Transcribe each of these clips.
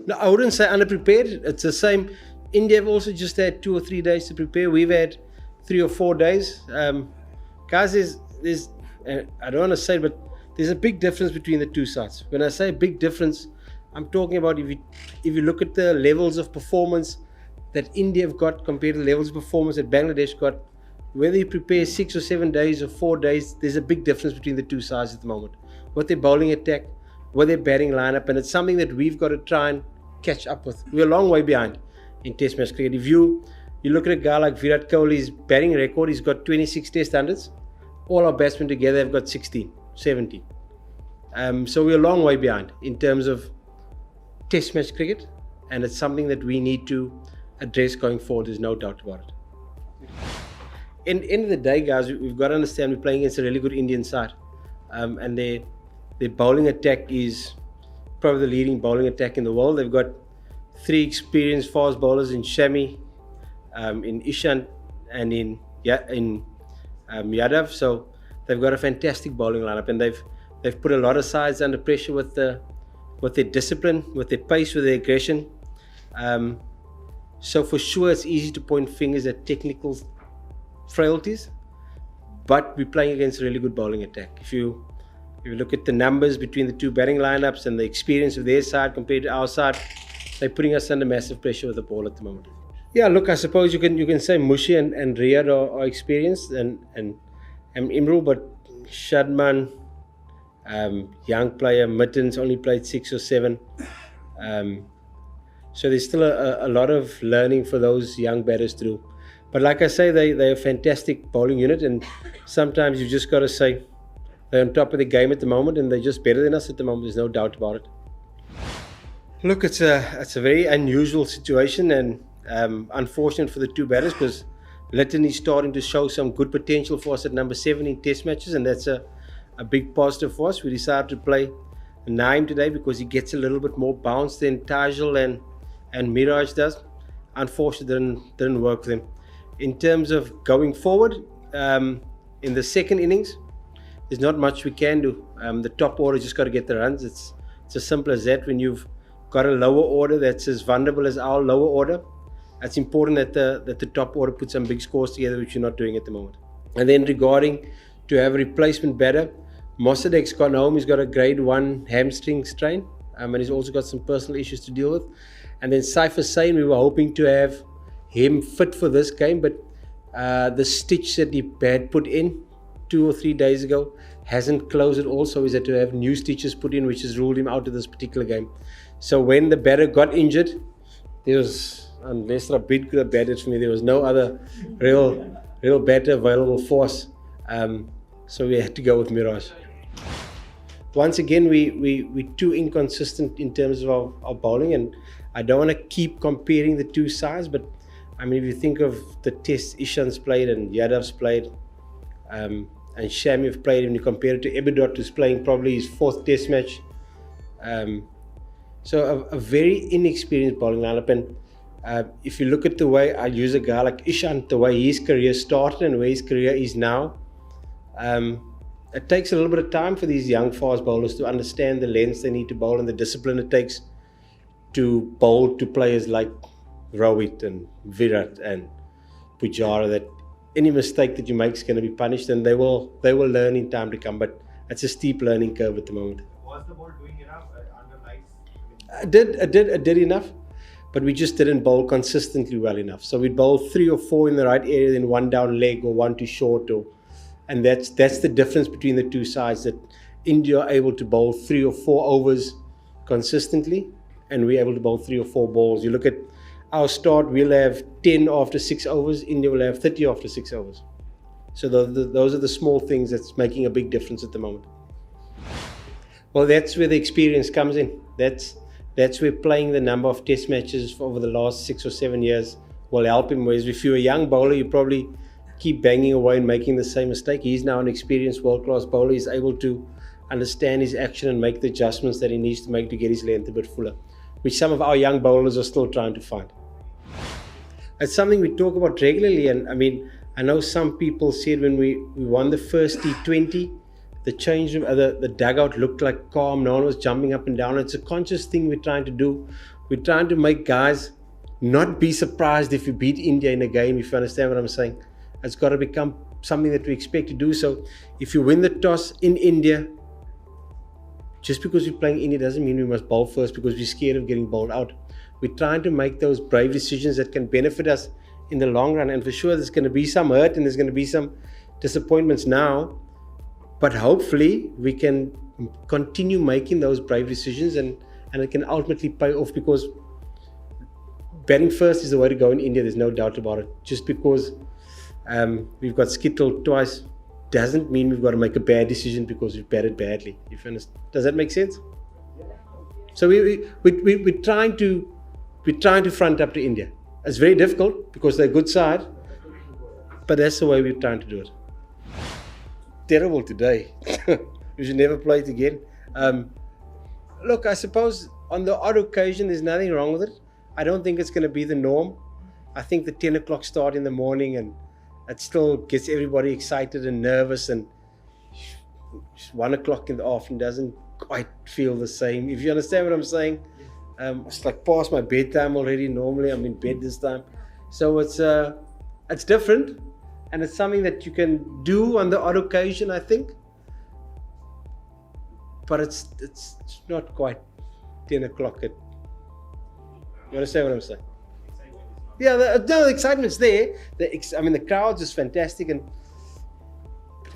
No, I wouldn't say underprepared. It's the same. India have also just had 2 or 3 days to prepare. We've had 3 or 4 days. Guys, there's I don't want to say it, but there's a big difference between the two sides. When I say big difference, I'm talking about if you look at the levels of performance that India have got compared to the levels of performance that Bangladesh got, whether you prepare 6 or 7 days or 4 days, there's a big difference between the two sides at the moment. What their bowling attack, what their batting lineup, and it's something that we've got to try and catch up with. We're a long way behind in Test match cricket. If you look at a guy like Virat Kohli's batting record, he's got 26 Test hundreds. All our batsmen together have got 16, 17. So we're a long way behind in terms of Test match cricket, and it's something that we need to address going forward. There's no doubt about it. In the end of the day, guys, we've got to understand we're playing against a really good Indian side, and their bowling attack is probably the leading bowling attack in the world. They've got 3 experienced fast bowlers in Shami, in Ishant, and in Yadav. So they've got a fantastic bowling lineup, and they've put a lot of sides under pressure with their discipline, with their pace, with their aggression. So for sure, it's easy to point fingers at technical frailties, but we're playing against a really good bowling attack. If you look at the numbers between the two batting lineups and the experience of their side compared to our side, they're putting us under massive pressure with the ball at the moment. Yeah, look, I suppose you can say Mushi and Riyad are experienced and Imrul, but Shadman, young player, Mittens only played 6 or 7. So there's still a lot of learning for those young batters to do. But like I say, they're a fantastic bowling unit, and sometimes you just got to say they're on top of the game at the moment, and they're just better than us at the moment. There's no doubt about it. Look, it's a very unusual situation, and unfortunate for the two batters, because Litton is starting to show some good potential for us at number 7 in Test matches, and that's a big positive for us. We decided to play Naeem today because he gets a little bit more bounce than Tajul and Miraj does. Unfortunately, didn't work for them. In terms of going forward, in the second innings, there's not much we can do. The top order just got to get the runs. It's as simple as that. When you've got a lower order that's as vulnerable as our lower order, it's important that the top order puts some big scores together, which you're not doing at the moment. And then regarding to have a replacement batter, Mossadegh's gone home. He's got a grade 1 hamstring strain, and he's also got some personal issues to deal with. And then Saif Hussain, we were hoping to have him fit for this game, but the stitch that he had put in 2 or 3 days ago hasn't closed at all, so he's had to have new stitches put in, which has ruled him out of this particular game. So when the batter got injured, there was, unless Rabid could have batted for me, there was no other real batter available for us. So we had to go with Miraj. Once again, we're too inconsistent in terms of our bowling, and I don't want to keep comparing the two sides, but I mean, if you think of the test Ishant's played and Yadav's played, and Shami have played, and you compare it to Ebidot, who's playing probably his 4th test match. So a very inexperienced bowling lineup, and if you look at the way I use a guy like Ishant, the way his career started and where his career is now, it takes a little bit of time for these young fast bowlers to understand the lengths they need to bowl and the discipline it takes to bowl to players like Rohit and Virat and Pujara, that any mistake that you make is going to be punished, and they will learn in time to come. But it's a steep learning curve at the moment. Was the ball doing enough under lights? I did enough, but we just didn't bowl consistently well enough. So we'd bowl 3 or 4 in the right area, then 1 down leg or 1 too short, and that's the difference between the two sides. That India are able to bowl 3 or 4 overs consistently, and we're able to bowl 3 or 4 balls. You look at our start, we'll have 10 after 6 overs. India will have 30 after 6 overs. So those are the small things that's making a big difference at the moment. Well, that's where the experience comes in. That's where playing the number of test matches over the last 6 or 7 years will help him. Whereas if you're a young bowler, you probably keep banging away and making the same mistake. He's now an experienced world-class bowler. He's able to understand his action and make the adjustments that he needs to make to get his length a bit fuller, which some of our young bowlers are still trying to find. It's something we talk about regularly, and I mean, I know some people said when we won the first T20 the change room, the dugout looked like calm. No one was jumping up and down. It's a conscious thing we're trying to do. We're trying to make guys not be surprised if we beat India in a game, if you understand what I'm saying. It's got to become something that we expect to do. So if you win the toss in India, just because we're playing India doesn't mean we must bowl first because we're scared of getting bowled out. We're trying to make those brave decisions that can benefit us in the long run. And for sure, there's going to be some hurt and there's going to be some disappointments now. But hopefully, we can continue making those brave decisions and it can ultimately pay off, because batting first is the way to go in India. There's no doubt about it. Just because we've got skittled twice doesn't mean we've got to make a bad decision because we've batted badly. If you understand. Does that make sense? So we're trying to front up to India. It's very difficult because they're a good side, but that's the way we're trying to do it. Terrible today. We should never play it again. Look, I suppose on the odd occasion there's nothing wrong with it. I don't think it's going to be the norm. I think the 10 o'clock start in the morning, and it still gets everybody excited and nervous, and 1 o'clock in the afternoon doesn't quite feel the same. If you understand what I'm saying. It's like past my bedtime already. Normally I'm in bed this time. So it's different, and it's something that you can do on the odd occasion, I think. But it's not quite 10 o'clock. You understand what I'm saying? Yeah, the excitement's there. The crowd is fantastic, and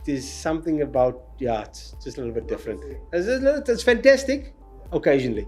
there's something about, it's just a little bit different. It's fantastic occasionally.